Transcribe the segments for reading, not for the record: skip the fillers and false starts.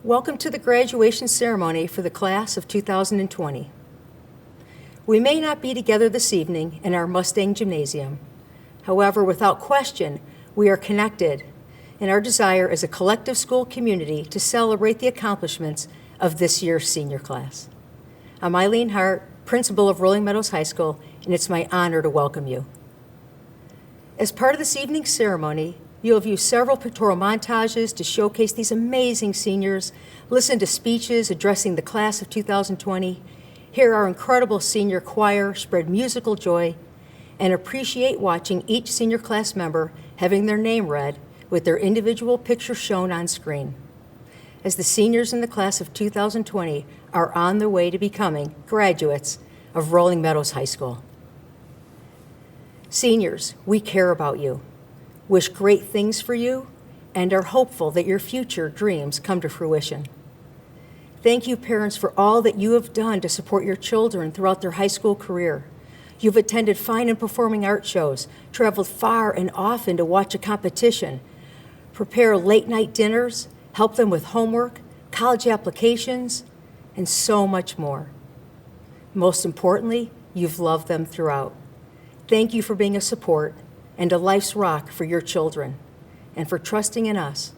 Welcome to the graduation ceremony for the class of 2020. We may not be together this evening in our Mustang Gymnasium. However, without question, we are connected in our desire as a collective school community to celebrate the accomplishments of this year's senior class. I'm Eileen Hart, principal of Rolling Meadows High School, and it's my honor to welcome you. As part of this evening's ceremony, you'll view several pictorial montages to showcase these amazing seniors, listen to speeches addressing the class of 2020, hear our incredible senior choir spread musical joy, and appreciate watching each senior class member having their name read with their individual picture shown on screen. As the seniors in the class of 2020 are on their way to becoming graduates of Rolling Meadows High School. Seniors, we care about you, wish great things for you, and are hopeful that your future dreams come to fruition. Thank you, parents, for all that you have done to support your children throughout their high school career. You've attended fine and performing art shows, traveled far and often to watch a competition, prepare late-night dinners, help them with homework, college applications, and so much more. Most importantly, you've loved them throughout. Thank you for being a support and a life's rock for your children, and for trusting in us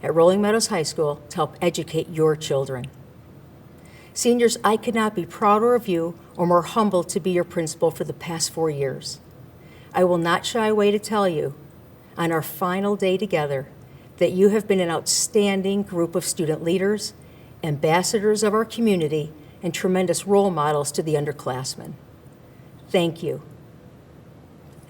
at Rolling Meadows High School to help educate your children. Seniors, I could not be prouder of you or more humbled to be your principal for the past 4 years. I will not shy away to tell you, on our final day together, that you have been an outstanding group of student leaders, ambassadors of our community, and tremendous role models to the underclassmen. Thank you.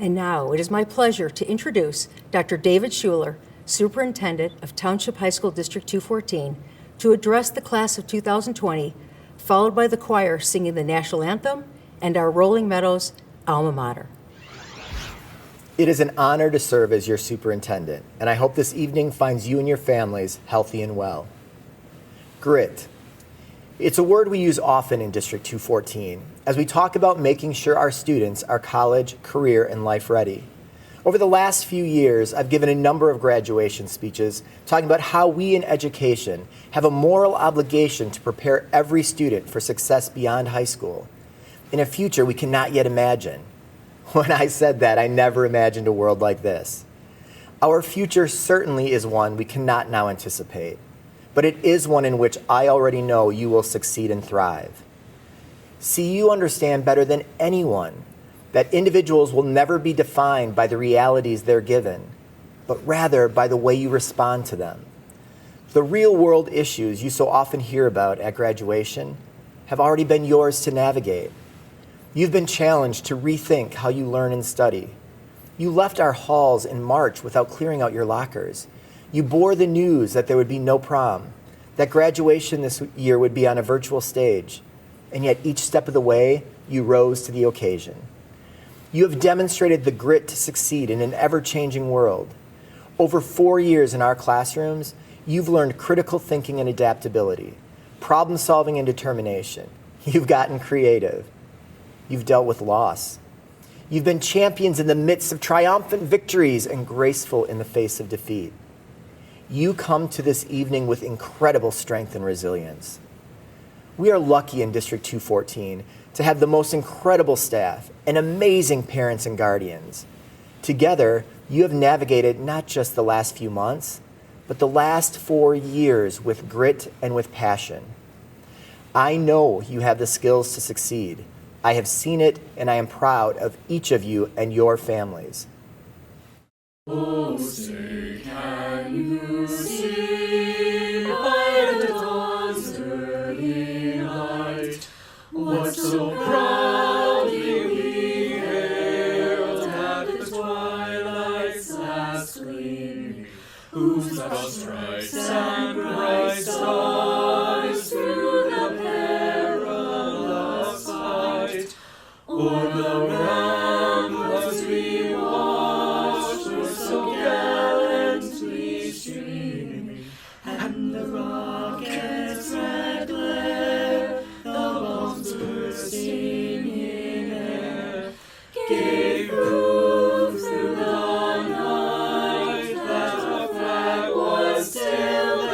And now it is my pleasure to introduce Dr. David Schuler, Superintendent of Township High School District 214, to address the class of 2020, followed by the choir singing the national anthem and our Rolling Meadows alma mater. It is an honor to serve as your superintendent, and I hope this evening finds you and your families healthy and well. Grit. It's a word we use often in District 214 as we talk about making sure our students are college, career, and life ready. Over the last few years, I've given a number of graduation speeches talking about how we in education have a moral obligation to prepare every student for success beyond high school, in a future we cannot yet imagine. When I said that, I never imagined a world like this. Our future certainly is one we cannot now anticipate, but it is one in which I already know you will succeed and thrive. See, you understand better than anyone that individuals will never be defined by the realities they're given, but rather by the way you respond to them. The real-world issues you so often hear about at graduation have already been yours to navigate. You've been challenged to rethink how you learn and study. You left our halls in March without clearing out your lockers. You bore the news that there would be no prom, that graduation this year would be on a virtual stage, and yet each step of the way, you rose to the occasion. You have demonstrated the grit to succeed in an ever-changing world. Over 4 years in our classrooms, you've learned critical thinking and adaptability, problem-solving and determination. You've gotten creative. You've dealt with loss. You've been champions in the midst of triumphant victories and graceful in the face of defeat. You come to this evening with incredible strength and resilience. We are lucky in District 214 to have the most incredible staff and amazing parents and guardians. Together, you have navigated not just the last few months, but the last 4 years with grit and with passion. I know you have the skills to succeed. I have seen it, and I am proud of each of you and your families. Oh, say, can you see by the dawn's early light what so proudly we hailed at the twilight's last gleaming, whose broad stripes and bright stars through the perilous fight o'er the ramparts we watched were so gallantly streaming, and the rockets' red glare, the bombs bursting in air, gave proof through the night that our flag was still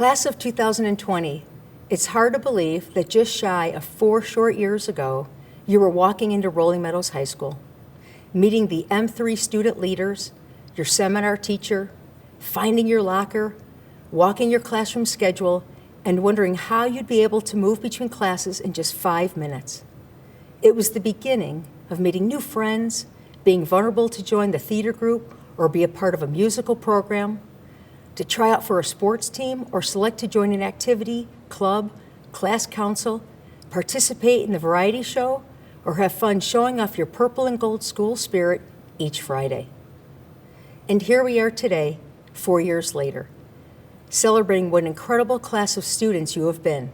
Class of 2020, it's hard to believe that just shy of 4 short years ago, you were walking into Rolling Meadows High School, meeting the M3 student leaders, your seminar teacher, finding your locker, walking your classroom schedule, and wondering how you'd be able to move between classes in just 5 minutes. It was the beginning of meeting new friends, being vulnerable to join the theater group or be a part of a musical program, to try out for a sports team or select to join an activity, club, class council, participate in the variety show, or have fun showing off your purple and gold school spirit each Friday. And here we are today, 4 years later, celebrating what an incredible class of students you have been.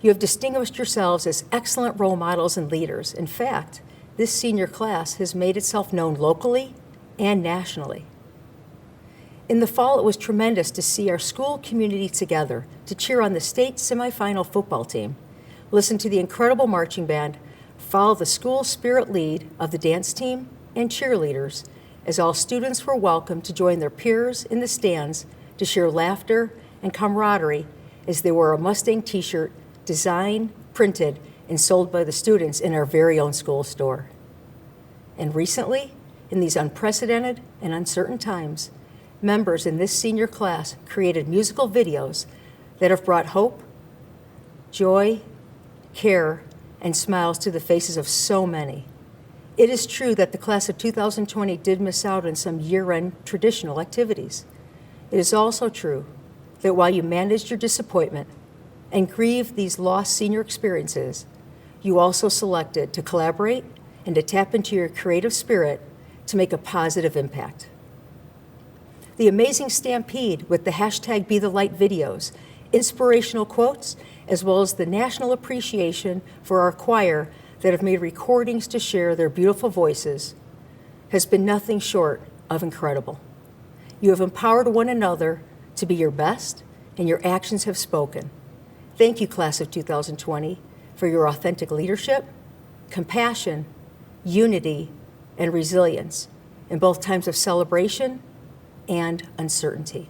You have distinguished yourselves as excellent role models and leaders. In fact, this senior class has made itself known locally and nationally. In the fall, it was tremendous to see our school community together to cheer on the state semifinal football team, listen to the incredible marching band, follow the school spirit lead of the dance team and cheerleaders, as all students were welcome to join their peers in the stands to share laughter and camaraderie as they wore a Mustang t-shirt designed, printed, and sold by the students in our very own school store. And recently, in these unprecedented and uncertain times, members in this senior class created musical videos that have brought hope, joy, care, and smiles to the faces of so many. It is true that the class of 2020 did miss out on some year-end traditional activities. It is also true that while you managed your disappointment and grieved these lost senior experiences, you also selected to collaborate and to tap into your creative spirit to make a positive impact. The amazing stampede with the hashtag Be the Light videos, inspirational quotes, as well as the national appreciation for our choir that have made recordings to share their beautiful voices has been nothing short of incredible. You have empowered one another to be your best, and your actions have spoken. Thank you, Class of 2020, for your authentic leadership, compassion, unity, and resilience in both times of celebration and uncertainty.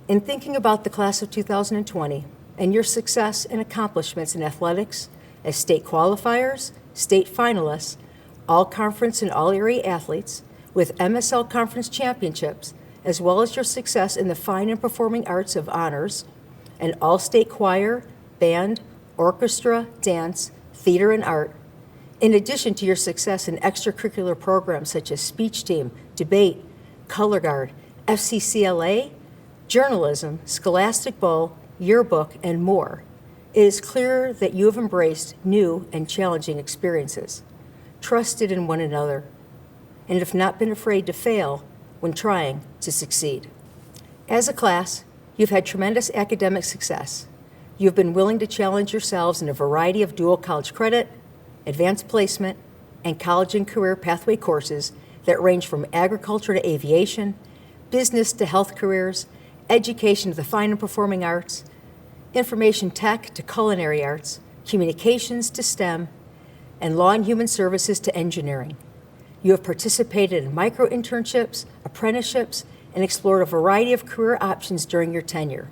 In thinking about the Class of 2020 and your success and accomplishments in athletics as state qualifiers, state finalists, all-conference and all-area athletes with MSL Conference championships, as well as your success in the fine and performing arts of honors, and all-state choir, band, orchestra, dance, theater, and art, in addition to your success in extracurricular programs such as speech team, debate, color guard, FCCLA, journalism, scholastic bowl, yearbook, and more, it is clear that you have embraced new and challenging experiences, trusted in one another, and have not been afraid to fail when trying to succeed. As a class, you've had tremendous academic success. You've been willing to challenge yourselves in a variety of dual college credit, advanced placement, and college and career pathway courses that range from agriculture to aviation, business to health careers, education to the fine and performing arts, information tech to culinary arts, communications to STEM, and law and human services to engineering. You have participated in micro-internships, apprenticeships, and explored a variety of career options during your tenure.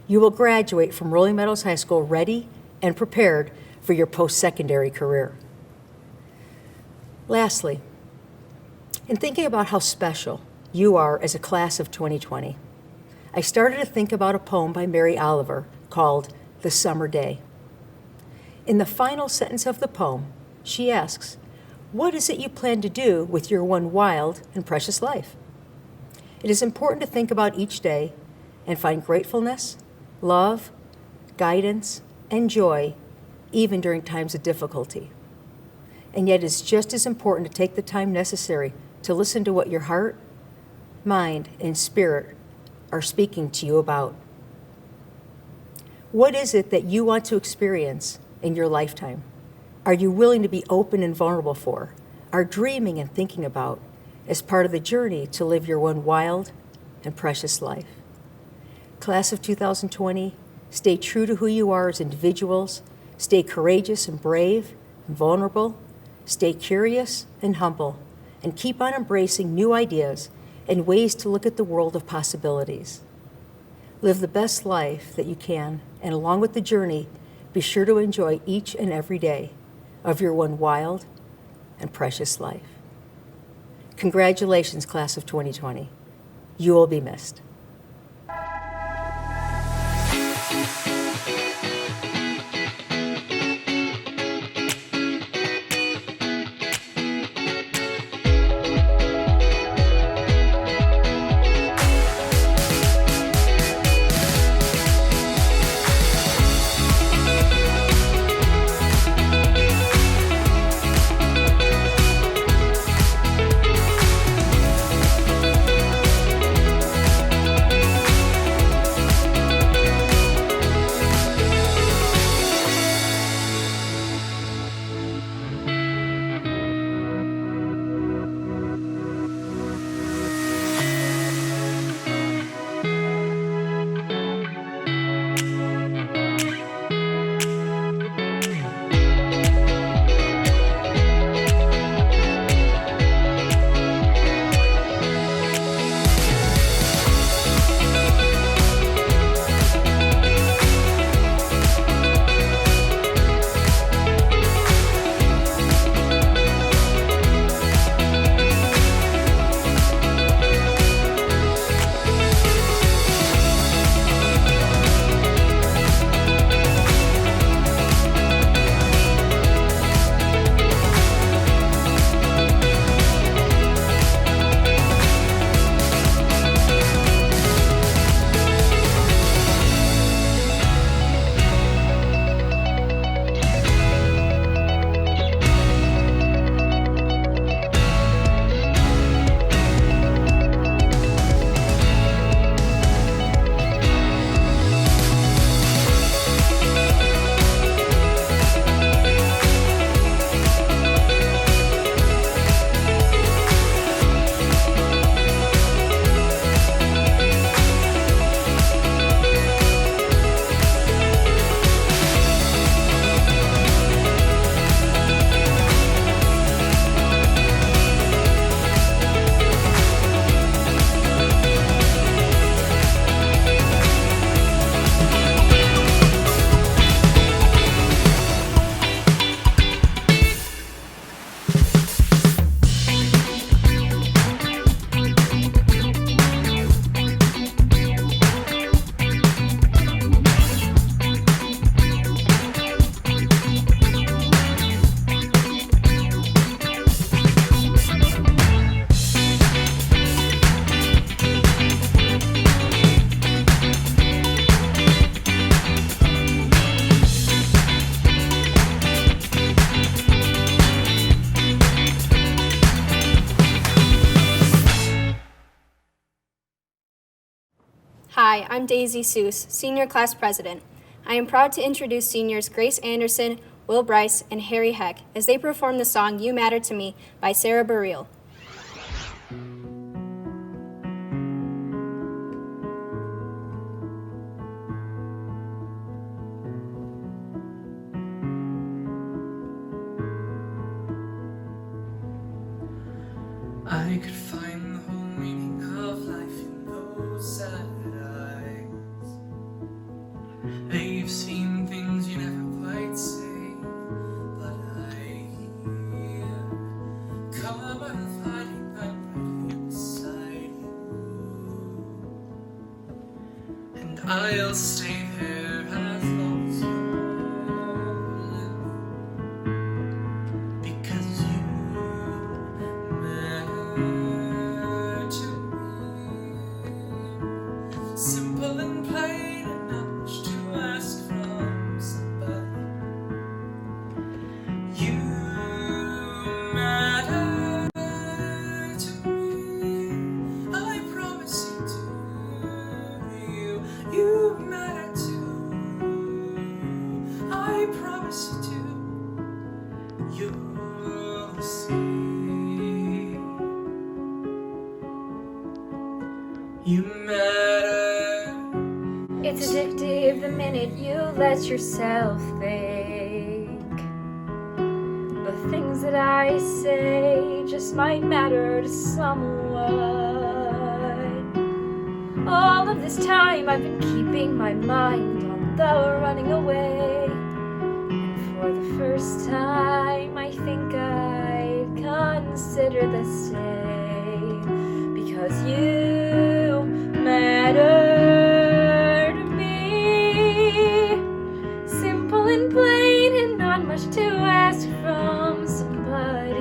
You will graduate from Rolling Meadows High School ready and prepared for your post-secondary career. Lastly, in thinking about how special you are as a class of 2020, I started to think about a poem by Mary Oliver called The Summer Day. In the final sentence of the poem, she asks, "What is it you plan to do with your one wild and precious life?" It is important to think about each day and find gratefulness, love, guidance, and joy, even during times of difficulty. And yet it's just as important to take the time necessary to listen to what your heart, mind, and spirit are speaking to you about. What is it that you want to experience in your lifetime? Are you willing to be open and vulnerable for, are dreaming and thinking about as part of the journey to live your one wild and precious life? Class of 2020, stay true to who you are as individuals, stay courageous and brave and vulnerable, stay curious and humble, and keep on embracing new ideas and ways to look at the world of possibilities. Live the best life that you can, and along with the journey, be sure to enjoy each and every day of your one wild and precious life. Congratulations, class of 2020. You will be missed. Hi, I'm Daisy Seuss, Senior Class President. I am proud to introduce seniors Grace Anderson, Will Bryce, and Harry Heck as they perform the song You Matter to Me by Sarah Bareil. I could find the whole meaning of life in those sad eyes. They've seen things you never quite say, but I hear come and fighting that right inside you, and I'll stay there as long as you live, because you matter to me. Simple and plain and not much to ask from somebody. You matter to me. I promise you do. You matter too. I promise you do. You'll see. You matter. It's addictive the minute you let yourself think. The things that I say just might matter to someone. All of this time I've been keeping my mind on the running away. And for the first time I think I'd consider the stay. Because you matter to me. Simple and plain and not much to ask from somebody.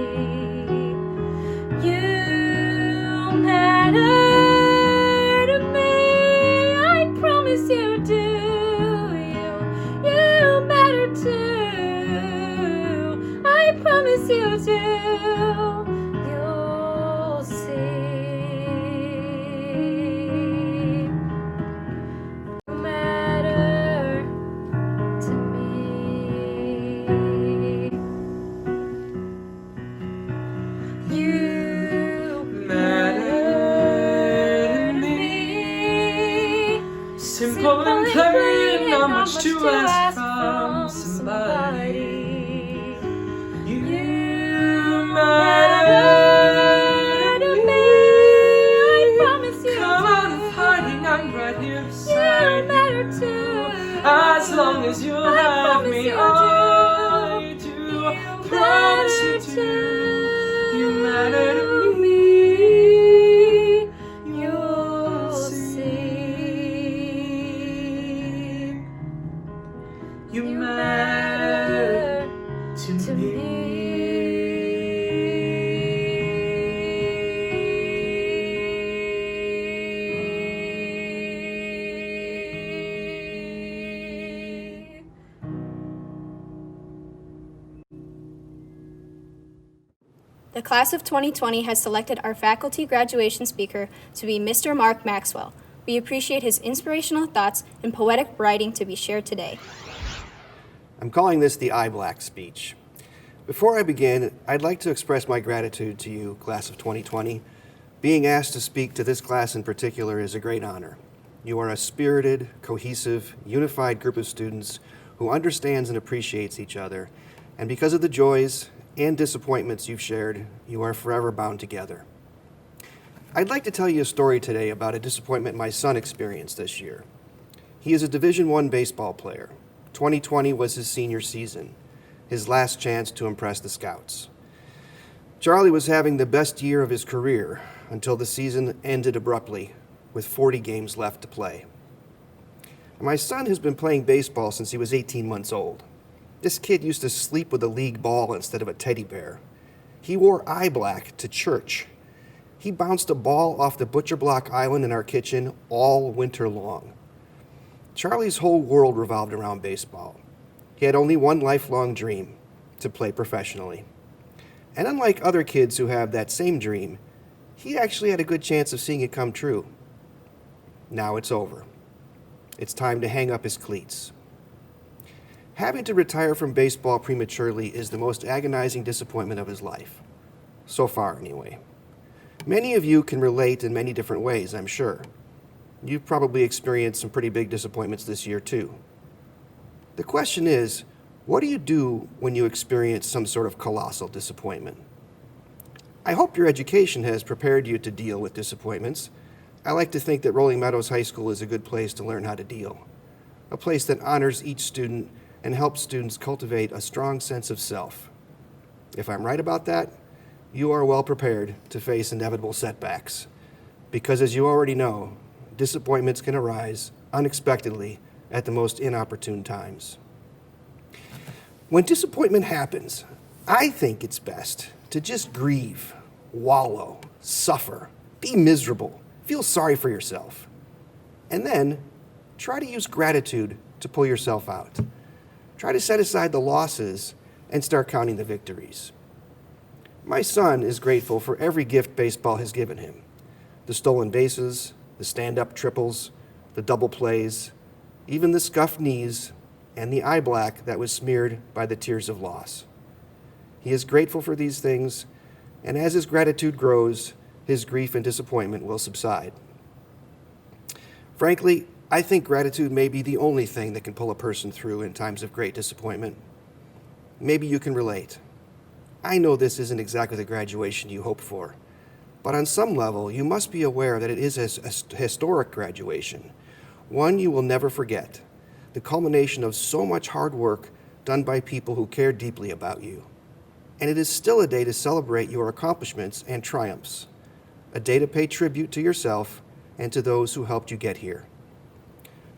You matter to me. I promise you do. You matter too. I promise you do. You'll see. You matter to me. You Matter to me. Simple and plain, not much to ask from somebody. You matter to me. I promise you Come out of hiding, I'm right here you beside matter you. too. As long as you I have promise me, you I do. You Promise you matter do. too. You matter to me. You'll see. You matter to me. The class of 2020 has selected our faculty graduation speaker to be Mr. Mark Maxwell. We appreciate his inspirational thoughts and poetic writing to be shared today. I'm calling this the eye black speech. Before I begin, I'd like to express my gratitude to you, class of 2020. Being asked to speak to this class in particular is a great honor. You are a spirited, cohesive, unified group of students who understands and appreciates each other, and because of the joys and disappointments you've shared, you are forever bound together. I'd like to tell you a story today about a disappointment my son experienced this year. He is a Division I baseball player. 2020 was his senior season, his last chance to impress the scouts. Charlie was having the best year of his career until the season ended abruptly with 40 games left to play. My son has been playing baseball since he was 18 months old. This kid used to sleep with a league ball instead of a teddy bear. He wore eye black to church. He bounced a ball off the butcher block island in our kitchen all winter long. Charlie's whole world revolved around baseball. He had only one lifelong dream, to play professionally. And unlike other kids who have that same dream, he actually had a good chance of seeing it come true. Now it's over. It's time to hang up his cleats. Having to retire from baseball prematurely is the most agonizing disappointment of his life. So far, anyway. Many of you can relate in many different ways, I'm sure. You've probably experienced some pretty big disappointments this year, too. The question is, what do you do when you experience some sort of colossal disappointment? I hope your education has prepared you to deal with disappointments. I like to think that Rolling Meadows High School is a good place to learn how to deal. A place that honors each student and helps students cultivate a strong sense of self. If I'm right about that, you are well prepared to face inevitable setbacks. Because as you already know, disappointments can arise unexpectedly at the most inopportune times. When disappointment happens, I think it's best to just grieve, wallow, suffer, be miserable, feel sorry for yourself. And then try to use gratitude to pull yourself out. Try to set aside the losses and start counting the victories. My son is grateful for every gift baseball has given him. The stolen bases, the stand-up triples, the double plays, even the scuffed knees, and the eye black that was smeared by the tears of loss. He is grateful for these things, and as his gratitude grows, his grief and disappointment will subside. Frankly, I think gratitude may be the only thing that can pull a person through in times of great disappointment. Maybe you can relate. I know this isn't exactly the graduation you hoped for. But on some level, you must be aware that it is a historic graduation, one you will never forget, the culmination of so much hard work done by people who care deeply about you. And it is still a day to celebrate your accomplishments and triumphs, a day to pay tribute to yourself and to those who helped you get here.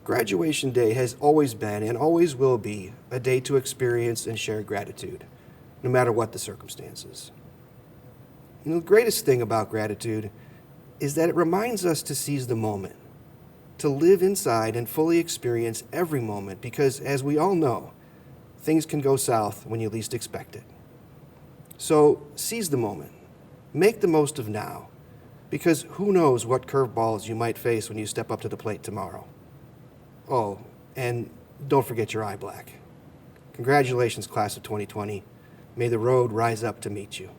Graduation Day has always been and always will be a day to experience and share gratitude, no matter what the circumstances. You know, the greatest thing about gratitude is that it reminds us to seize the moment, to live inside and fully experience every moment, because as we all know, things can go south when you least expect it. So seize the moment, make the most of now, because who knows what curveballs you might face when you step up to the plate tomorrow. Oh, and don't forget your eye black. Congratulations, class of 2020. May the road rise up to meet you.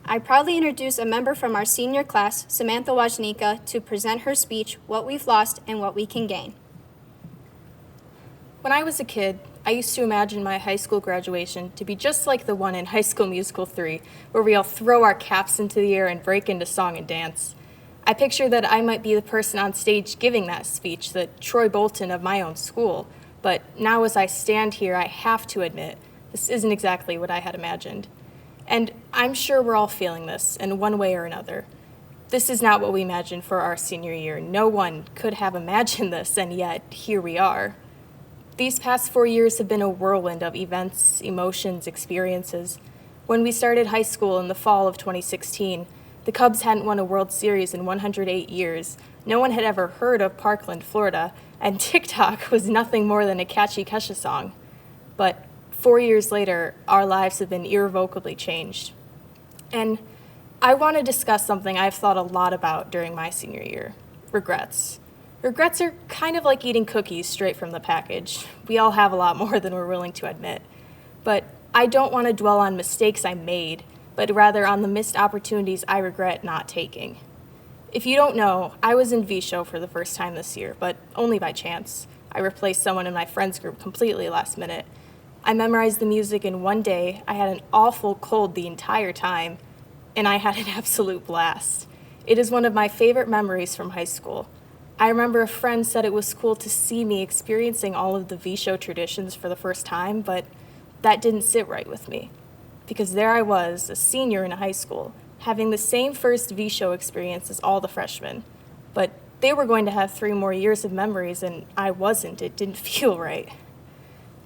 I proudly introduce a member from our senior class, Samantha Wajnika, to present her speech, What We've Lost and What We Can Gain. When I was a kid, I used to imagine my high school graduation to be just like the one in High School Musical 3, where we all throw our caps into the air and break into song and dance. I picture that I might be the person on stage giving that speech, the Troy Bolton of my own school. But now as I stand here, I have to admit, this isn't exactly what I had imagined. And I'm sure we're all feeling this in one way or another. This is not what we imagined for our senior year. No one could have imagined this, and yet here we are. These past 4 years have been a whirlwind of events, emotions, experiences. When we started high school in the fall of 2016, the Cubs hadn't won a World Series in 108 years. No one had ever heard of Parkland, Florida, and TikTok was nothing more than a catchy Kesha song. But 4 years later, our lives have been irrevocably changed. And I want to discuss something I've thought a lot about during my senior year: regrets. Regrets are kind of like eating cookies straight from the package. We all have a lot more than we're willing to admit. But I don't want to dwell on mistakes I made, but rather on the missed opportunities I regret not taking. If you don't know, I was in V-Show for the first time this year, but only by chance. I replaced someone in my friends group completely last minute. I memorized the music in one day, I had an awful cold the entire time, and I had an absolute blast. It is one of my favorite memories from high school. I remember a friend said it was cool to see me experiencing all of the V-Show traditions for the first time, but that didn't sit right with me. Because there I was, a senior in high school, having the same first V-Show experience as all the freshmen. But they were going to have 3 more years of memories, and I wasn't. It didn't feel right.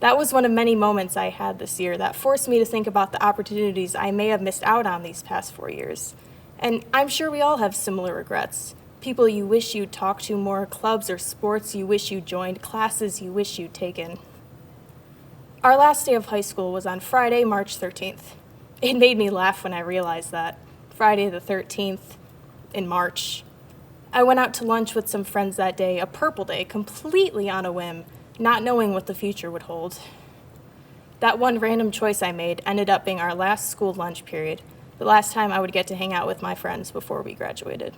That was one of many moments I had this year that forced me to think about the opportunities I may have missed out on these past 4 years. And I'm sure we all have similar regrets. People you wish you'd talked to more, clubs or sports you wish you'd joined, classes you wish you'd taken. Our last day of high school was on Friday, March 13th. It made me laugh when I realized that. Friday the 13th in March. I went out to lunch with some friends that day, a purple day, completely on a whim, not knowing what the future would hold. That one random choice I made ended up being our last school lunch period, the last time I would get to hang out with my friends before we graduated.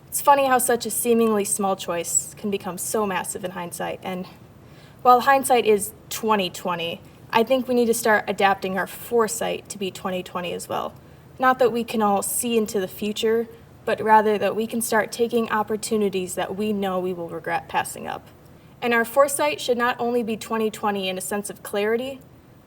It's funny how such a seemingly small choice can become so massive in hindsight, and while hindsight is 20/20, I think we need to start adapting our foresight to be 20/20 as well. Not that we can all see into the future, but rather that we can start taking opportunities that we know we will regret passing up. And our foresight should not only be 20/20 in a sense of clarity,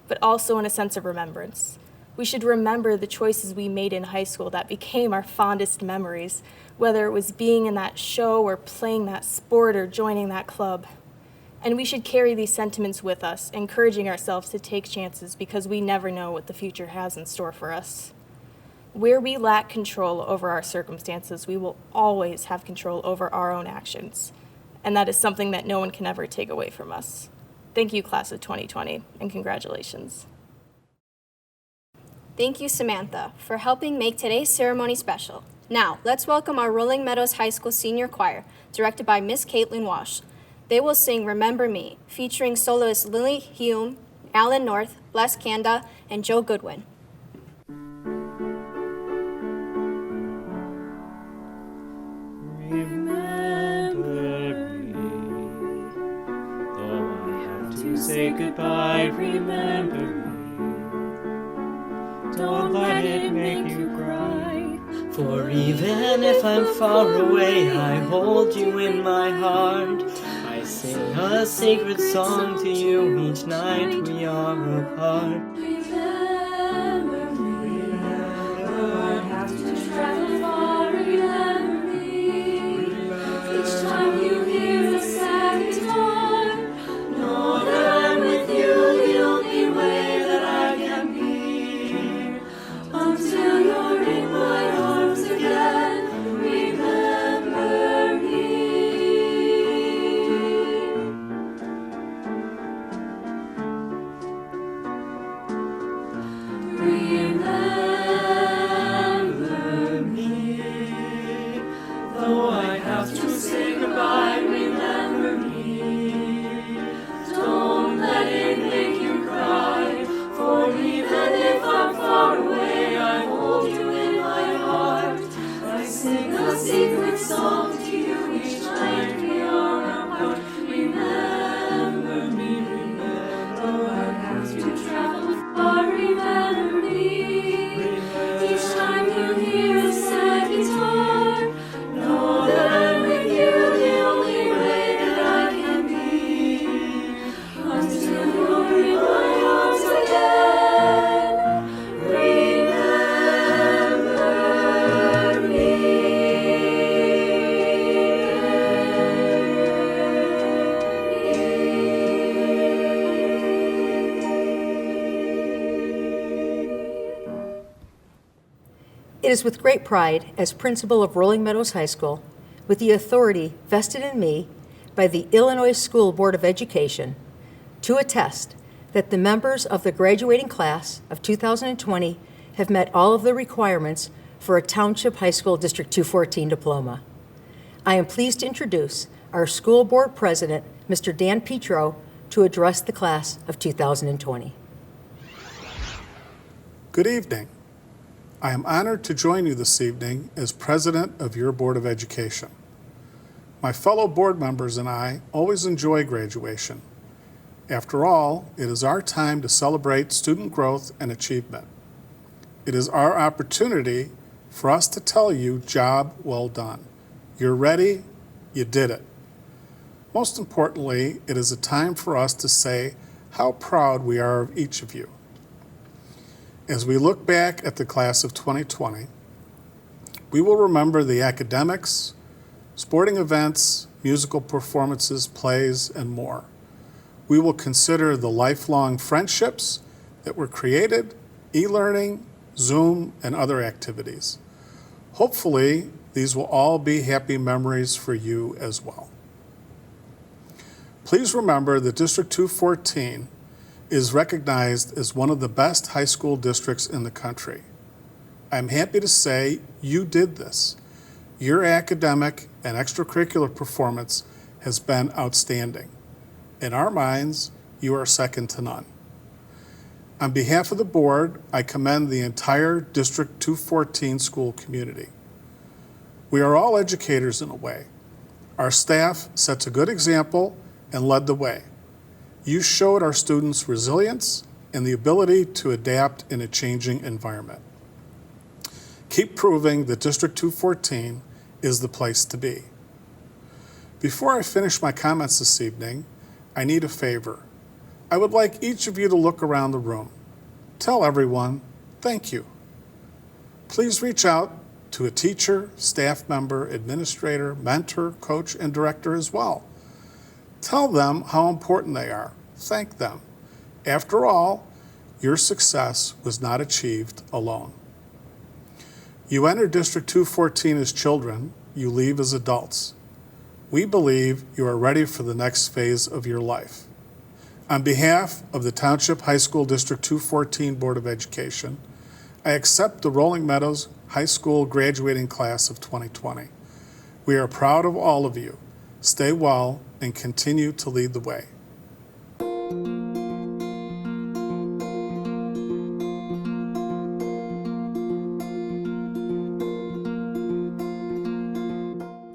but also in a sense of remembrance. We should remember the choices we made in high school that became our fondest memories, whether it was being in that show or playing that sport or joining that club. And we should carry these sentiments with us, encouraging ourselves to take chances because we never know what the future has in store for us. Where we lack control over our circumstances, we will always have control over our own actions. And that is something that no one can ever take away from us. Thank you, class of 2020, and congratulations. Thank you, Samantha, for helping make today's ceremony special. Now, let's welcome our Rolling Meadows High School Senior Choir, directed by Miss Caitlin Walsh. They will sing Remember Me, featuring soloists Lily Hume, Alan North, Les Kanda, and Joe Goodwin. Remember me, though I have to say goodbye, remember me. Don't let it make you cry, for even if I'm far away, I hold you in my heart. I sing a sacred song to you each night we are apart. Remember me, though I have to travel far, remember me. Each time you hear a sad guitar, know that I'm with you, the only way that I can be. Until you're in my arms again, remember me. Remember me, Though I have to say goodbye, remember me. don't let it make you cry, for even if I'm far away, I hold you in my heart. I sing a secret song to you each night we are apart. Remember me, though I have to travel far, remember me. is with great pride, as principal of Rolling Meadows High School, with the authority vested in me by the Illinois School Board of Education, to attest that the members of the graduating class of 2020 have met all of the requirements for a Township High School District 214 diploma. I am pleased to introduce our school board president, Mr. Dan Petro, to address the class of 2020. Good evening. I am honored to join you this evening as president of your Board of Education. My fellow board members and I always enjoy graduation. After all, it is our time to celebrate student growth and achievement. It is our opportunity for us to tell you, job well done. You're ready, you did it. Most importantly, it is a time for us to say how proud we are of each of you. As we look back at the class of 2020, we will remember the academics, sporting events, musical performances, plays, and more. We will consider the lifelong friendships that were created, e-learning, Zoom, and other activities. Hopefully, these will all be happy memories for you as well. Please remember that District 214 is recognized as one of the best high school districts in the country. I'm happy to say you did this. Your academic and extracurricular performance has been outstanding. In our minds, you are second to none. On behalf of the board, I commend the entire District 214 school community. We are all educators in a way. Our staff sets a good example and led the way. You showed our students resilience and the ability to adapt in a changing environment. Keep proving that District 214 is the place to be. Before I finish my comments this evening, I need a favor. I would like each of you to look around the room. Tell everyone, thank you. Please reach out to a teacher, staff member, administrator, mentor, coach, and director as well. Tell them how important they are. Thank them. After all, your success was not achieved alone. You enter District 214 as children, you leave as adults. We believe you are ready for the next phase of your life. On behalf of the Township High School District 214 Board of Education, I accept the Rolling Meadows High School graduating class of 2020. We are proud of all of you. Stay well and continue to lead the way.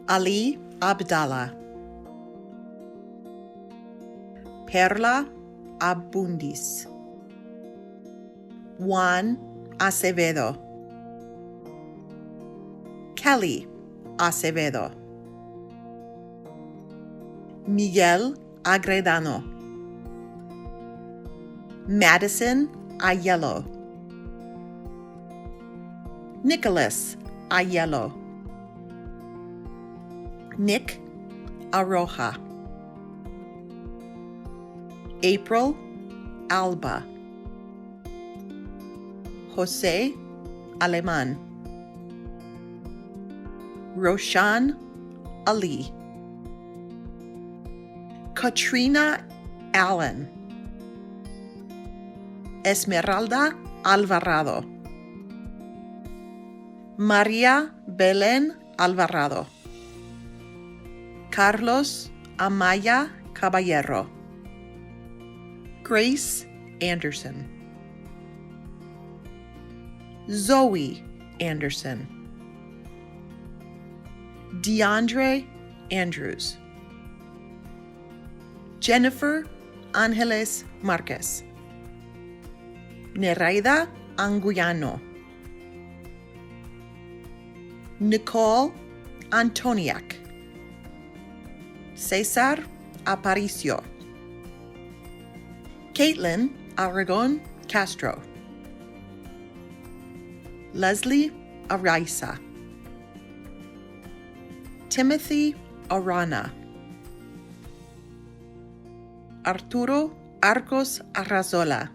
Ali Abdallah, Perla Abundis, Juan Acevedo, Kelly Acevedo, Miguel Agredano, Madison Ayello, Nicholas Ayello, Nick Aroja, April Alba, Jose Aleman, Roshan Ali, Katrina Allen, Esmeralda Alvarado, Maria Belén Alvarado, Carlos Amaya Caballero, Grace Anderson, Zoe Anderson, DeAndre Andrews, Jennifer Angeles Marquez, Nereida Anguyano, Nicole Antoniak, Cesar Aparicio, Caitlin Aragon Castro, Leslie Araiza, Timothy Arana, Arturo Arcos Arrazola,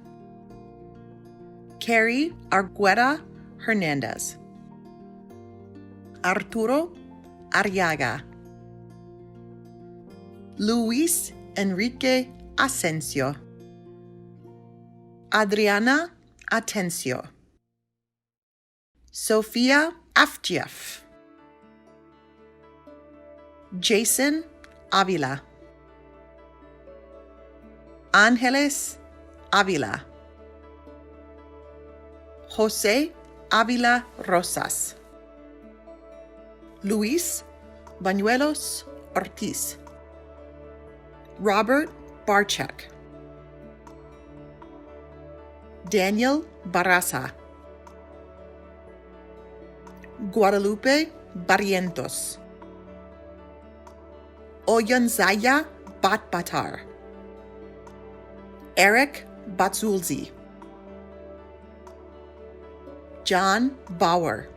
Carrie Argueta Hernandez, Arturo Arriaga. Luis Enrique Asensio. Adriana Atencio. Sofia Afjeff. Jason Avila. Ángeles Avila. José Avila Rosas. Luis Bañuelos Ortiz. Robert Barchek. Daniel Barraza. Guadalupe Barrientos. Oyanzaya Batbatar. Eric Batzulzi. John Bauer.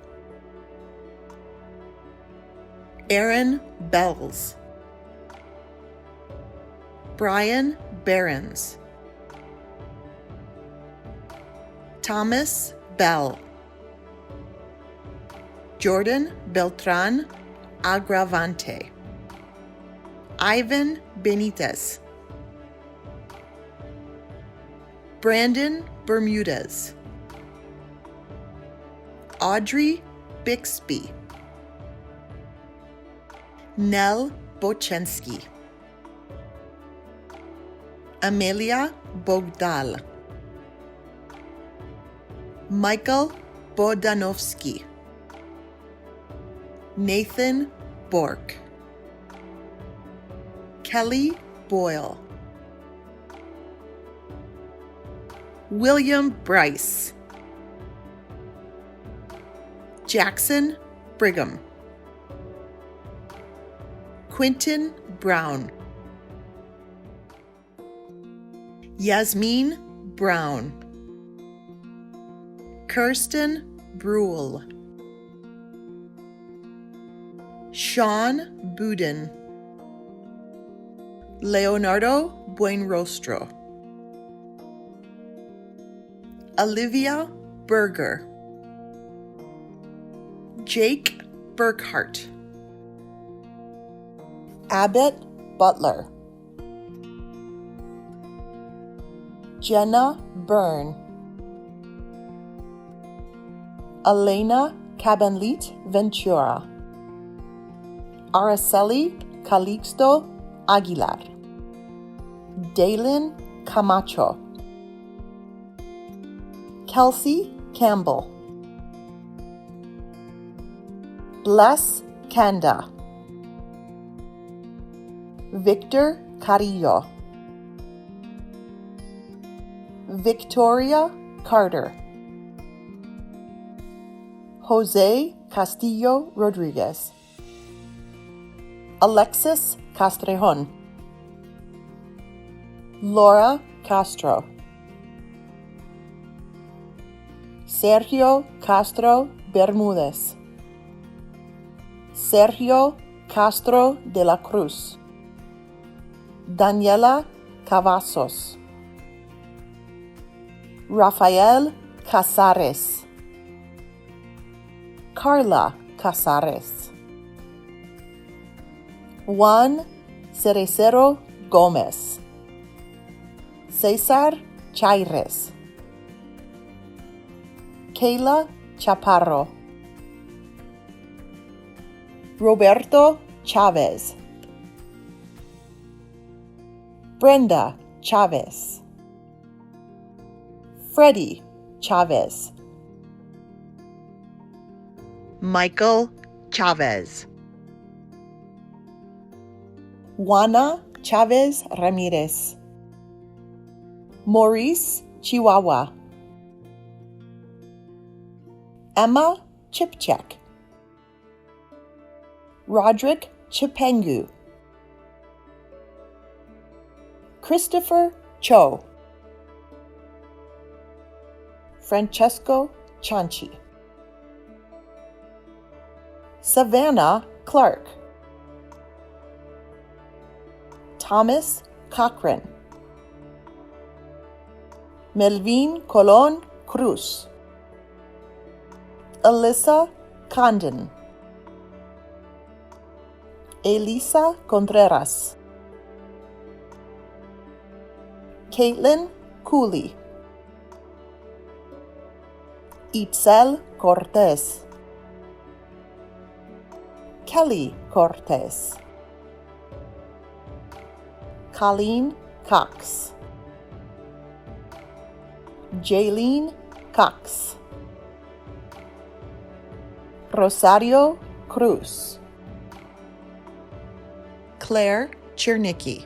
Aaron Bells. Brian Behrens. Thomas Bell. Jordan Beltran Agravante. Ivan Benitez. Brandon Bermudez. Audrey Bixby. Nell Bochensky. Amelia Bogdal. Michael Bodanovsky. Nathan Bork. Kelly Boyle. William Bryce. Jackson Brigham. Quentin Brown. Yasmin Brown. Kirsten Brule. Sean Budin. Leonardo Buenrostro. Olivia Berger. Jake Burkhart. Abbott Butler. Jenna Byrne. Elena Cabanlit Ventura. Araceli Calixto Aguilar. Dalen Camacho. Kelsey Campbell. Bless Kanda. Victor Carrillo. Victoria Carter. Jose Castillo Rodriguez. Alexis Castrejon. Laura Castro. Sergio Castro Bermúdez. Sergio Castro de la Cruz. Daniela Cavazos. Rafael Casares. Carla Casares. Juan Cerecero Gómez. César Chaires. Kayla Chaparro. Roberto Chavez. Brenda Chavez. Freddie Chavez. Michael Chavez. Juana Chavez Ramirez. Maurice Chihuahua. Emma Chipchek. Roderick Chipengu. Christopher Cho. Francesco Chanchi. Savannah Clark. Thomas Cochran. Melvin Colon Cruz. Alyssa Condon. Elisa Contreras, Caitlin Cooley, Itzel Cortez, Kelly Cortez, Colleen Cox, Jaylene Cox, Rosario Cruz, Claire Chernicki,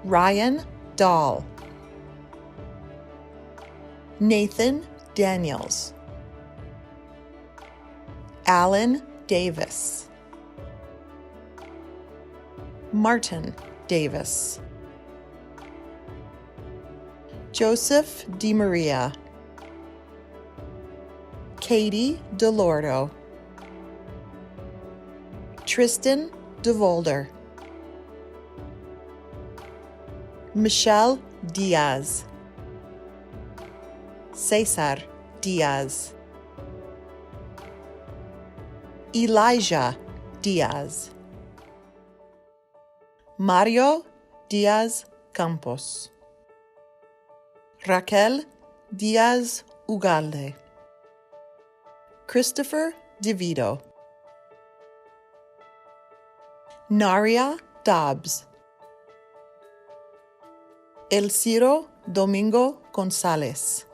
Ryan Dahl, Nathan Daniels, Alan Davis, Martin Davis, Joseph DiMaria, Katie DeLordo, Tristan DeVolder, Michelle Diaz, Cesar Diaz, Elijah Diaz, Mario Diaz Campos, Raquel Diaz Ugalde, Christopher DeVito, Naria Dobbs, Elciro Domingo Gonzalez,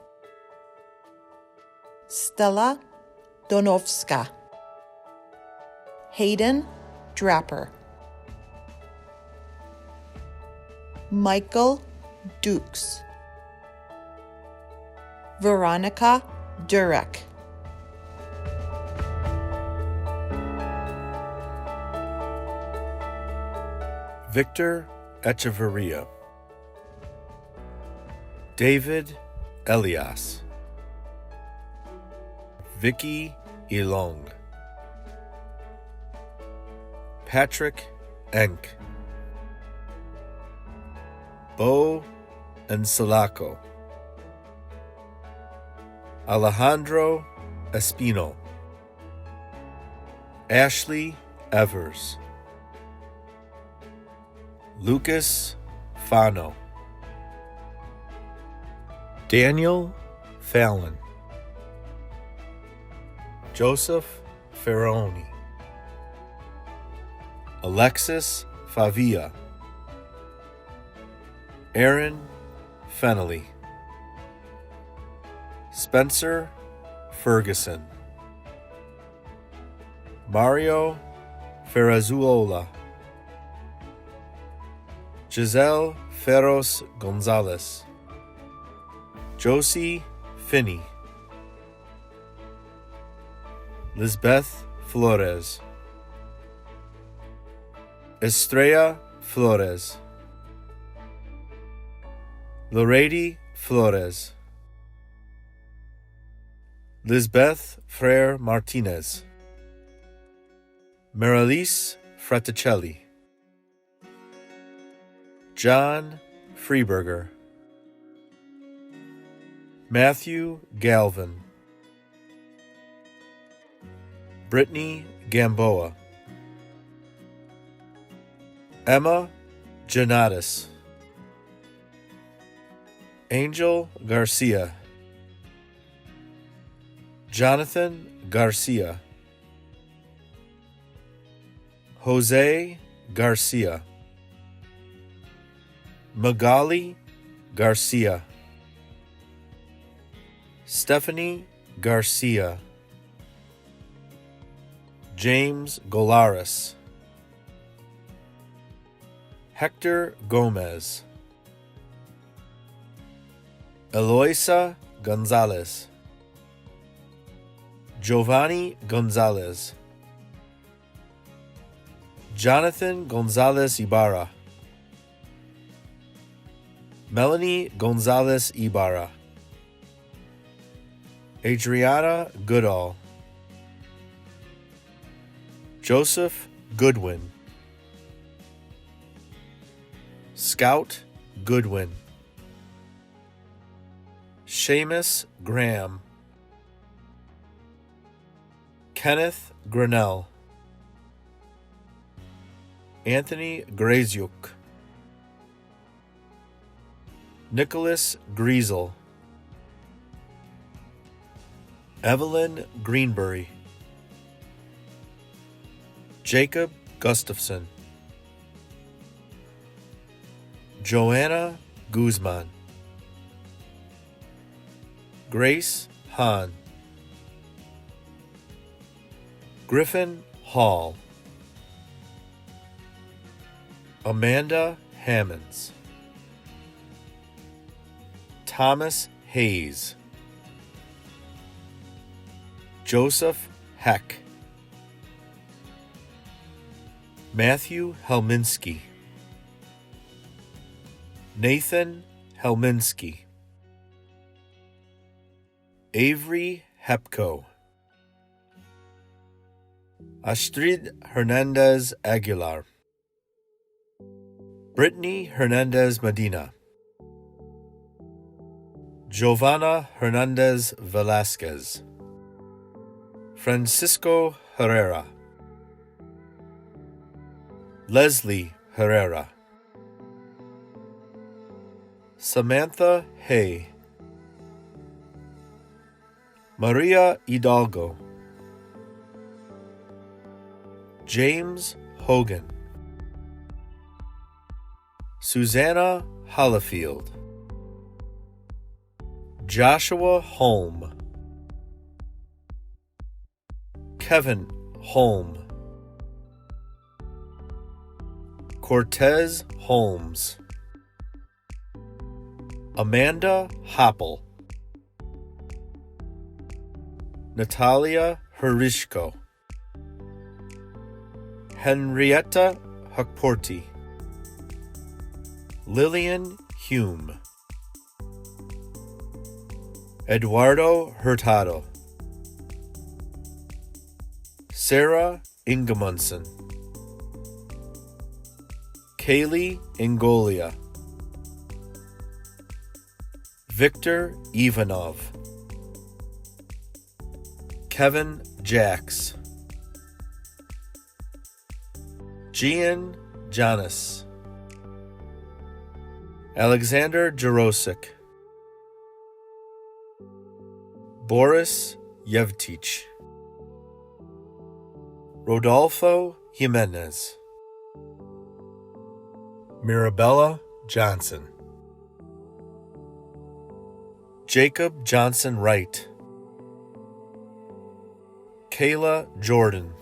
Stella Donovska, Hayden Draper, Michael Dukes, Veronica Durek, Victor Echeverria, David Elias, Vicky Elong, Patrick Enk, Bo Ensalaco, Alejandro Espino, Ashley Evers, Lucas Fano, Daniel Fallon, Joseph Ferroni, Alexis Favia, Aaron Fennelly, Spencer Ferguson, Mario Ferrazuola, Giselle Ferros Gonzalez, Josie Finney, Lisbeth Flores, Estrella Flores, Lorady Flores, Lisbeth Frere Martinez, Marilise Fraticelli, John Freeberger, Matthew Galvin, Brittany Gamboa, Emma Janatis, Angel Garcia, Jonathan Garcia, Jose Garcia, Magali Garcia, Stephanie Garcia, James Golaris, Hector Gomez, Eloisa Gonzalez, Giovanni Gonzalez, Jonathan Gonzalez Ibarra, Melanie Gonzalez Ibarra, Adriana Goodall, Joseph Goodwin, Scout Goodwin, Seamus Graham, Kenneth Grinnell, Anthony Graziuk, Nicholas Griesel, Evelyn Greenbury, Jacob Gustafson, Joanna Guzman, Grace Hahn, Griffin Hall, Amanda Hammonds, Thomas Hayes, Joseph Heck, Matthew Helminski, Nathan Helminski, Avery Hepko, Astrid Hernandez Aguilar, Brittany Hernandez Medina, Giovanna Hernandez Velasquez, Francisco Herrera, Leslie Herrera, Samantha Hay, Maria Hidalgo, James Hogan, Susanna Hollifield, Joshua Holm, Kevin Holm, Cortez Holmes, Amanda Hoppel, Natalia Herishko, Henrietta Huckporty, Lillian Hume, Eduardo Hurtado, Sarah Ingemundson, Kaylee Ingolia, Victor Ivanov, Kevin Jacks, Gian Janis, Alexander Jarosik, Boris Yevtich, Rodolfo Jimenez, Mirabella Johnson, Jacob Johnson Wright, Kayla Jordan,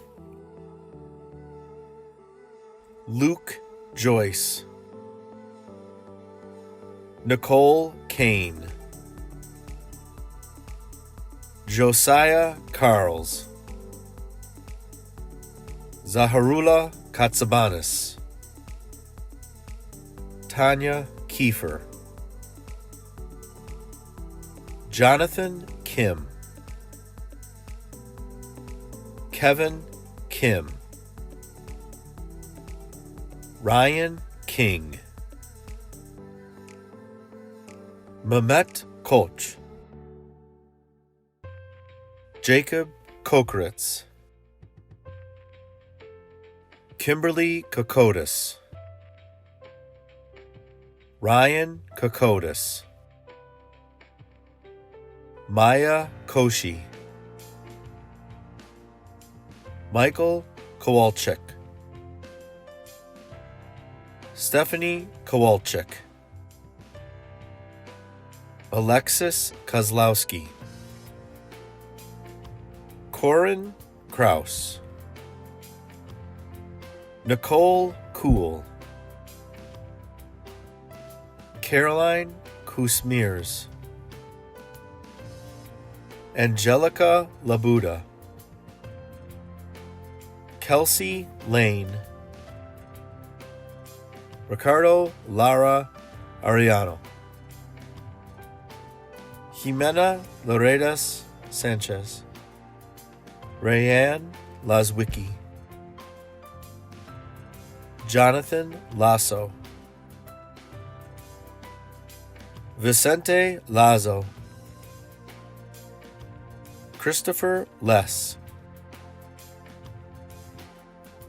Luke Joyce, Nicole Kane, Josiah Carls, Zaharula Katsabanis, Tanya Kiefer, Jonathan Kim, Kevin Kim, Ryan King, Mehmet Koch, Jacob Kokeritz, Kimberly Kokotis, Ryan Kokotis, Maya Koshi, Michael Kowalczyk, Stephanie Kowalczyk, Alexis Kozlowski, Corin Kraus, Nicole Kuhl, Caroline Kusmiers, Angelica Labuda, Kelsey Lane, Ricardo Lara Ariano, Jimena Loredas Sanchez, Rayanne Laswicki, Jonathan Lasso, Vicente Lazo, Christopher Less,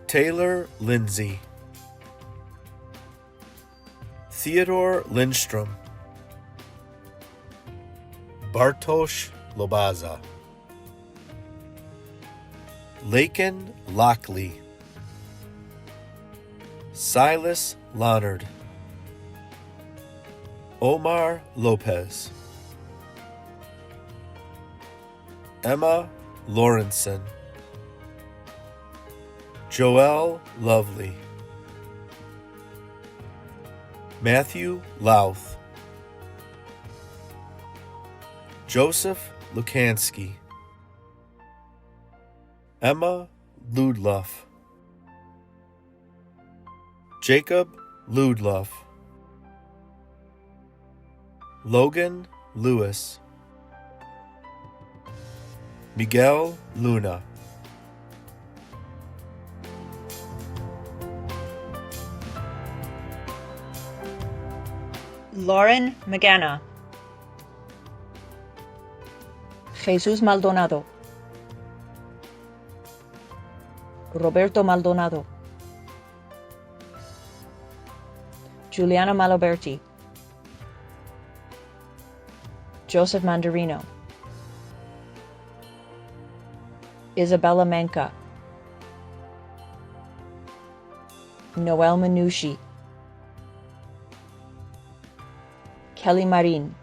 Taylor Lindsay, Theodore Lindstrom, Bartosz Lobaza, Laken Lockley, Silas Leonard, Omar Lopez, Emma Lawrenson, Joelle Lovely, Matthew Louth, Joseph Lukansky, Emma Ludloff, Jacob Ludloff, Logan Lewis, Miguel Luna. Lauren Magana, Jesus Maldonado, Roberto Maldonado, Juliana Maloberti, Joseph Mandarino, Isabella Manca, Noel Manucci, Kelly Marin,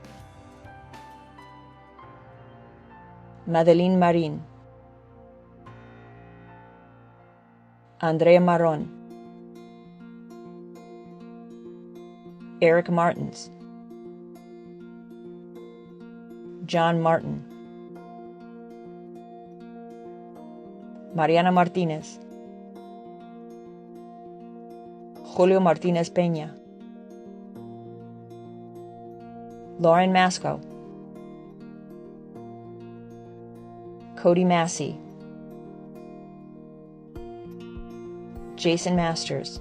Madeline Marin, Andrea Maron, Eric Martins, John Martin, Mariana Martinez, Julio Martinez Peña, Lauren Masco, Cody Massey, Jason Masters,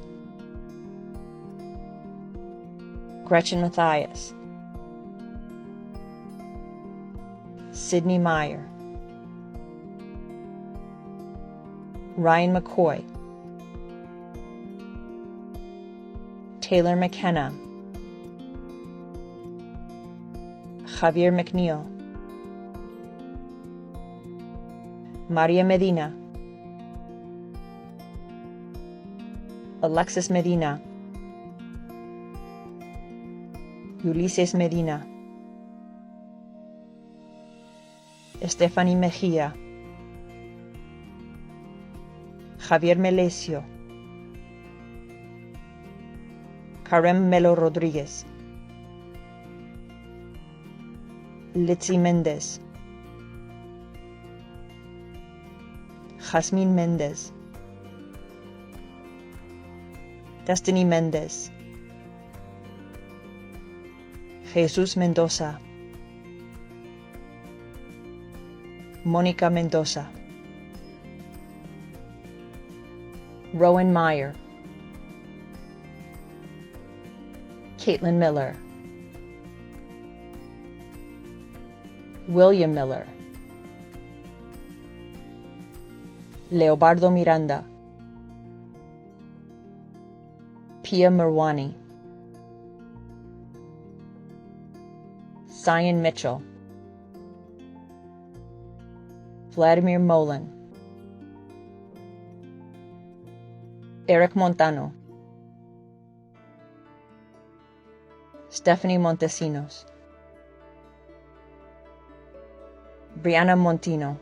Gretchen Mathias, Sydney Meyer, Ryan McCoy, Taylor McKenna, Javier McNeil, Maria Medina, Alexis Medina, Ulises Medina, Stephanie Mejia, Javier Melesio, Karem Melo Rodriguez, Litzy Mendez, Jasmine Mendez, Destiny Mendez, Jesus Mendoza, Mónica Mendoza, Rowan Meyer, Caitlin Miller, William Miller, Leobardo Miranda, Pia Merwani, Cyan Mitchell, Vladimir Molin, Eric Montano, Stephanie Montesinos, Brianna Montino,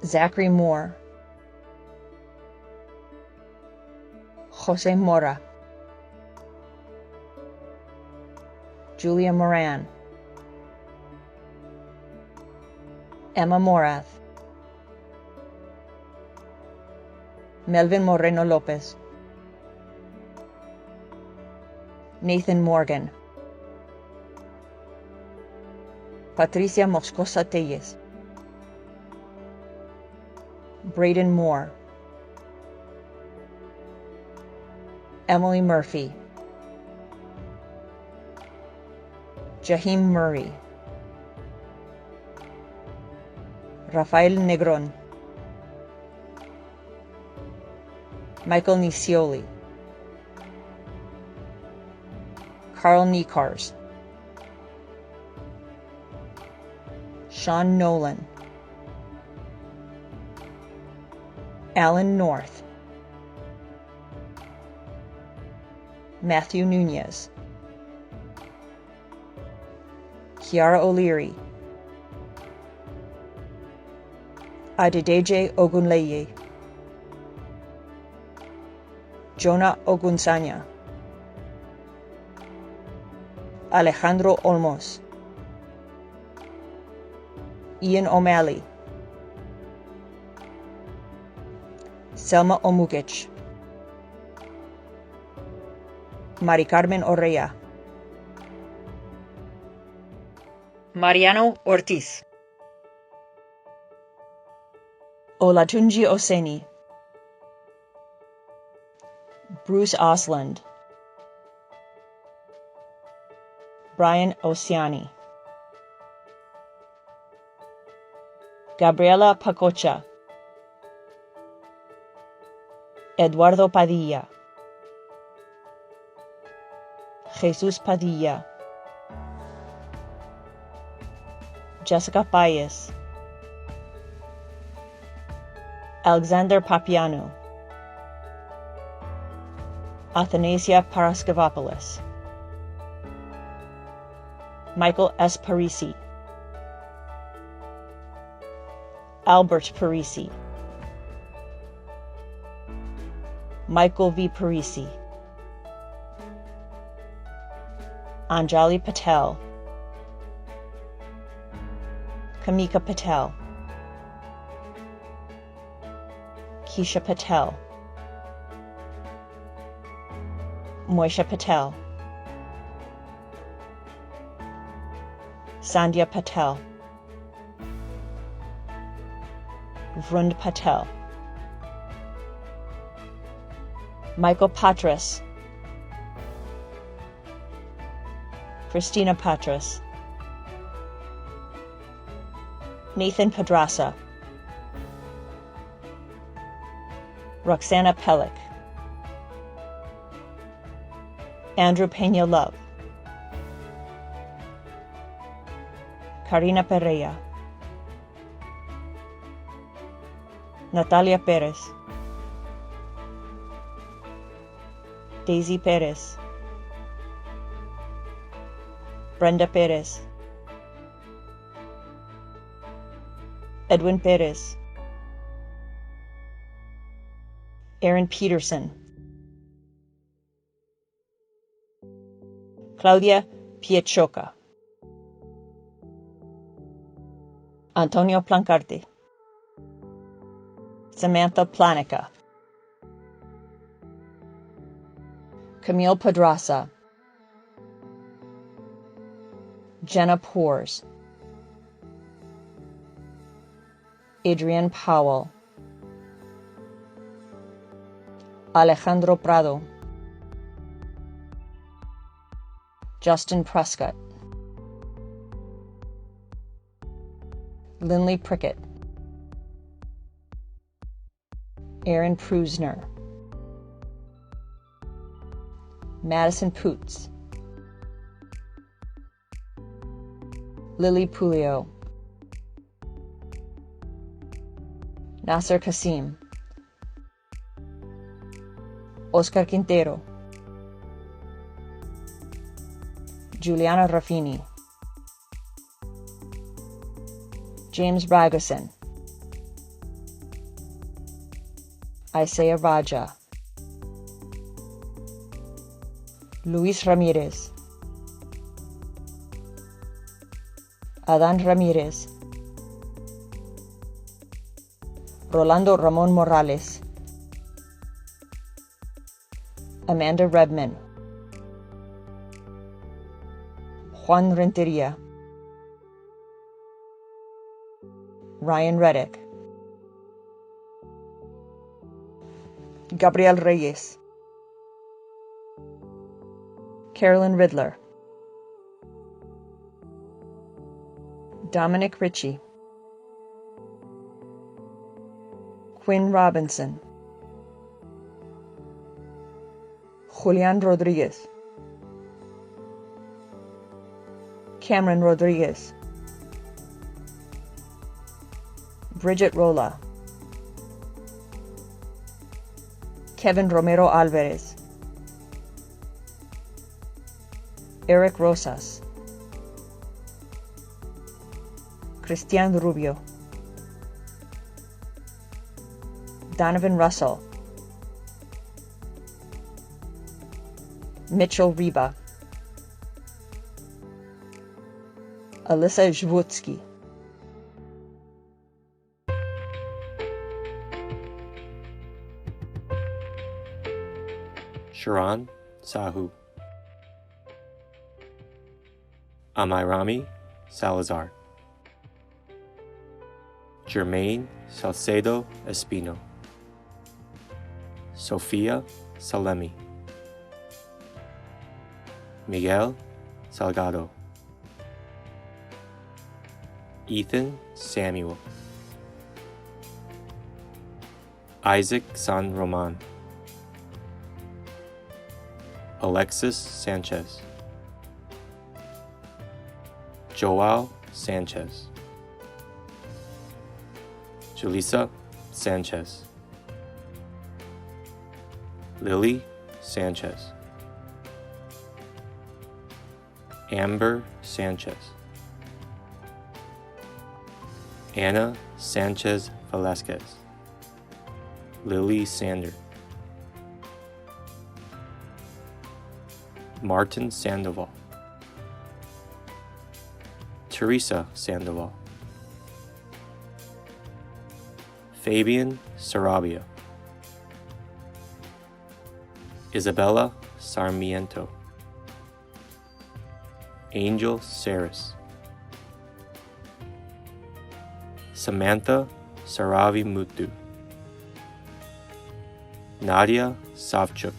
Zachary Moore, Jose Mora, Julia Moran, Emma Morath, Melvin Moreno Lopez, Nathan Morgan, Patricia Moscosa Telles, Braden Moore, Emily Murphy, Jaheim Murray, Rafael Negron, Michael Nicioli, Carl Niekars, Sean Nolan, Alan North, Matthew Nunez, Kiara O'Leary, Adedeji Ogunleye, Jonah Ogunsanya, Alejandro Olmos, Ian O'Malley, Selma Omukic, Mari Carmen Orrea, Mariano Ortiz, Olatunji Oseni, Bruce Osland, Brian Oceani, Gabriela Pacocha, Eduardo Padilla, Jesus Padilla, Jessica Paez, Alexander Papiano, Athanasia Paraskevopoulos, Michael S. Parisi, Albert Parisi, Michael V. Parisi, Anjali Patel, Kamika Patel, Keisha Patel, Moisha Patel, Sandhya Patel, Vrund Patel, Michael Patras, Christina Patras, Nathan Pedraza, Roxana Pellick, Andrew Pena Love, Karina Pereira, Natalia Perez, Daisy Perez, Brenda Perez, Edwin Perez, Aaron Peterson, Claudia Piechoca, Antonio Plancarte, Samantha Planica, Camille Pedraza, Jenna Poors, Adrienne Powell, Alejandro Prado, Justin Prescott, Lindley Prickett, Aaron Prusner, Madison Poots, Lily Pulio, Nasser Kasim, Oscar Quintero, Juliana Raffini, James Bragerson, Isaiah Raja, Luis Ramirez, Adan Ramirez, Rolando Ramon Morales, Amanda Redman, Juan Renteria, Ryan Reddick, Gabriel Reyes, Carolyn Riddler, Dominic Ritchie, Quinn Robinson, Julian Rodriguez, Cameron Rodriguez, Bridget Rolla, Kevin Romero Alvarez, Eric Rosas, Cristian Rubio, Donovan Russell, Mitchell Reba, Alyssa Zhvutsky, Sharon Sahu, Amairami Salazar, Jermaine Salcedo Espino, Sofia Salemi, Miguel Salgado, Ethan Samuel, Isaac San Roman, Alexis Sanchez, Joao Sanchez, Julissa Sanchez, Lily Sanchez, Amber Sanchez, Anna Sanchez Velasquez, Lily Sander, Martin Sandoval, Teresa Sandoval, Fabian Sarabia, Isabella Sarmiento, Angel Saris, Samantha Saravi Mutu, Nadia Savchuk,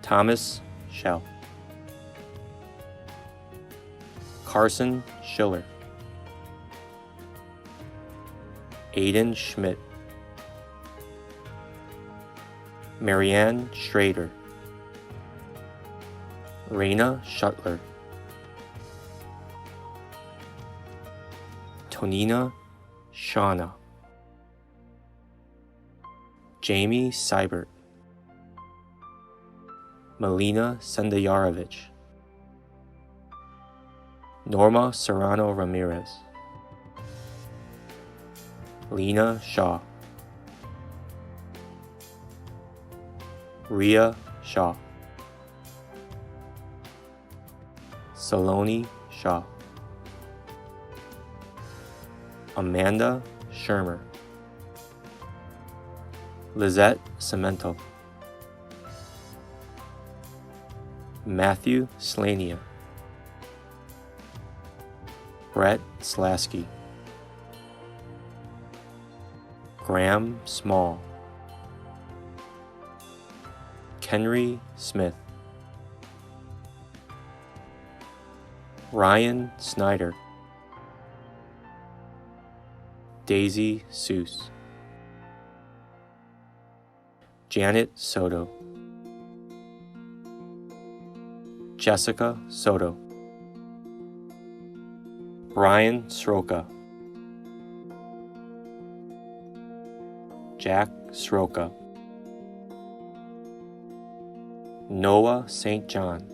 Thomas Schell, Carson Schiller, Aiden Schmidt, Marianne Schrader, Raina Shuttler, Tonina Shauna, Jamie Seibert, Melina Sendayarovich, Norma Serrano Ramirez, Lena Shaw, Ria Shaw, Saloni Shaw, Amanda Shermer, Lizette Cemento, Matthew Slania, Brett Slasky, Graham Small, Kenry Smith, Ryan Snyder, Daisy Seuss, Janet Soto, Jessica Soto, Brian Sroka, Jack Sroka, Noah St. John,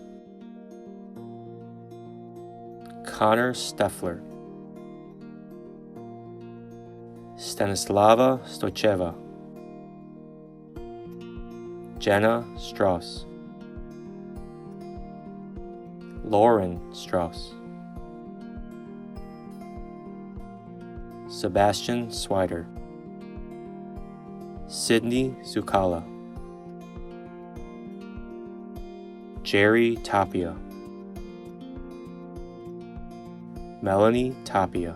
Connor Steffler, Stanislava Stocheva, Jenna Strauss, Lauren Strauss, Sebastian Swider, Sydney Zucala, Jerry Tapia, Melanie Tapia,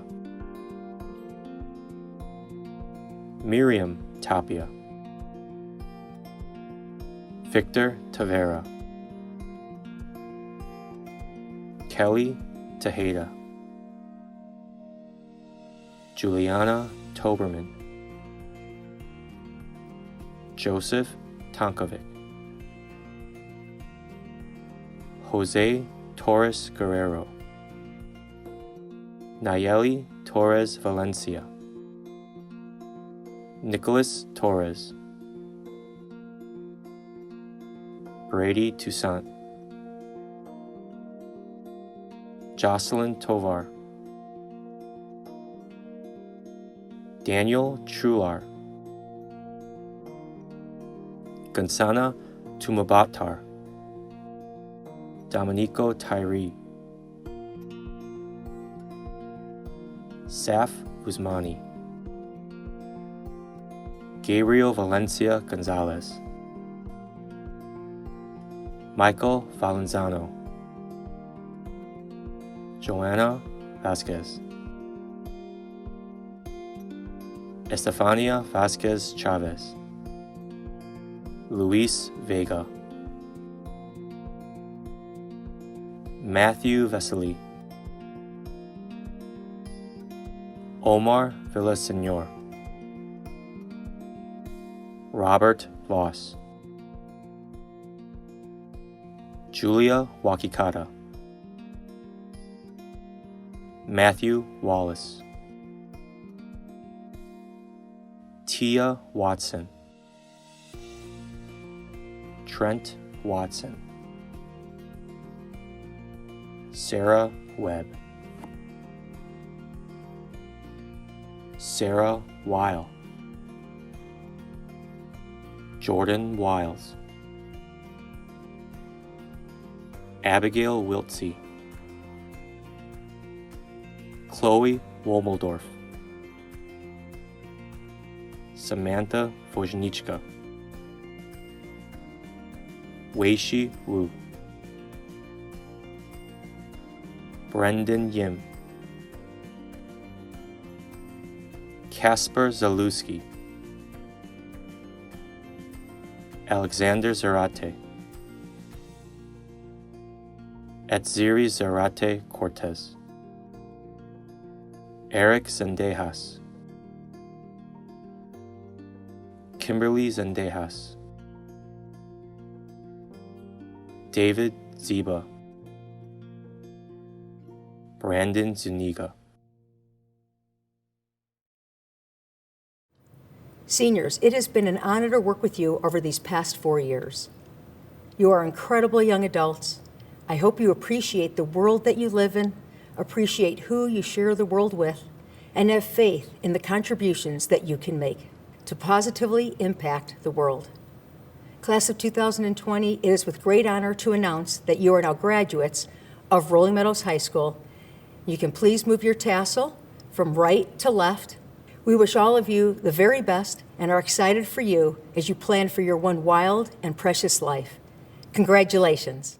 Miriam Tapia, Victor Tavera, Kelly Tejeda, Juliana Toberman, Joseph Tonkovic, Jose Torres Guerrero, Nayeli Torres Valencia, Nicholas Torres, Brady Toussaint, Jocelyn Tovar, Daniel Trular, Gonzana Tumabatar, Dominico Tyree, Saf Usmani, Gabriel Valencia Gonzalez, Michael Valenzano, Joanna Vasquez, Estefania Vasquez Chavez, Luis Vega, Matthew Vesely, Omar Villaseñor, Robert Voss, Julia Wakikata, Matthew Wallace, Tia Watson, Trent Watson, Sarah Webb, Sarah Weil, Jordan Wiles, Abigail Wiltsey, Chloe Womeldorf, Samantha Wojniczka, Weishi Wu, Brendan Yim, Kasper Zalewski, Alexander Zarate, Etziri Zarate Cortez, Eric Zendejas, Kimberly Zendejas, David Ziba, Brandon Zuniga. Seniors, it has been an honor to work with you over these past 4 years. You are incredible young adults. I hope you appreciate the world that you live in, appreciate who you share the world with, and have faith in the contributions that you can make to positively impact the world. Class of 2020, it is with great honor to announce that you are now graduates of Rolling Meadows High School. You can please move your tassel from right to left. We wish all of you the very best and are excited for you as you plan for your one wild and precious life. Congratulations.